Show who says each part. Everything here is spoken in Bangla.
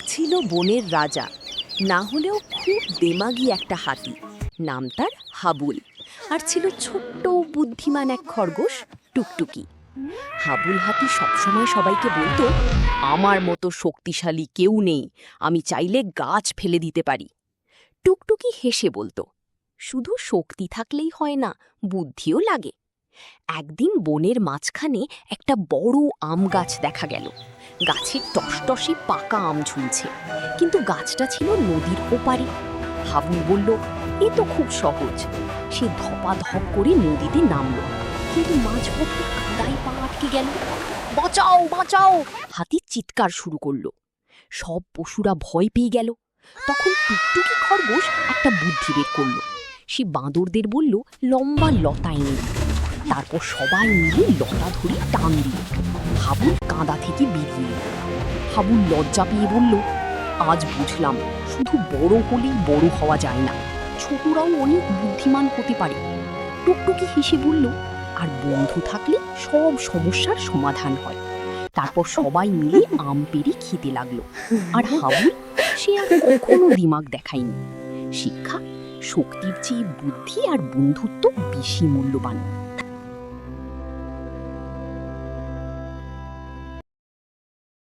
Speaker 1: ছিল বনের রাজা, না হলেও খুব দেমাগী একটা হাতি। নাম তার হাবুল। আর ছিল ছোট্ট বুদ্ধিমান এক খরগোশ, টুকটুকি। হাবুল হাতি সবসময় সবাইকে বলতো, আমার মতো শক্তিশালী কেউ নেই, আমি চাইলে গাছ ফেলে দিতে পারি। টুকটুকি হেসে বলতো, শুধু শক্তি থাকলেই হয় না, বুদ্ধিও লাগে। একদিন বনের মাঝখানে একটা বড় আম গাছ দেখা গেল। গাছে টসটসে পাকা আম ঝুলছে, কিন্তু গাছটা ছিল নদীর ওপারে। হাবুল বলল, এ তো খুব সহজ। সে ধপাধপ করে নদীতে নামল, কিন্তু মাঝপথে কাদায় পা আটকে গেল। বাঁচাও বাঁচাও! হাতি চিৎকার শুরু করলো। সব পশুরা ভয় পেয়ে গেল। তখন টুকটুকি খরগোশ একটা বুদ্ধি বের করলো। সে বাঁদরদের বলল, লম্বা লতা এনে দিতে। তারপর সবাই মিলে লতা ধরে টান দিল। হাবুল কাঁদা থেকে বেরিয়ে এলো। হাবুল লজ্জা পেয়ে বলল, আজ বুঝলাম শুধু বড় হলেই বড় হওয়া যায় না, ছোটরাও অনেক বুদ্ধিমান হতে পারে। টুকটুকি হেসে বলল, আর বন্ধু থাকলে সব সমস্যার সমাধান হয়। তারপর সবাই মিলে আম পেড়ে খেতে লাগলো। আর হাবুল, সে আর কখনো দিমাগ দেখায়নি। শিক্ষা: শক্তির চেয়ে বুদ্ধি আর বন্ধুত্ব বেশি মূল্যবান।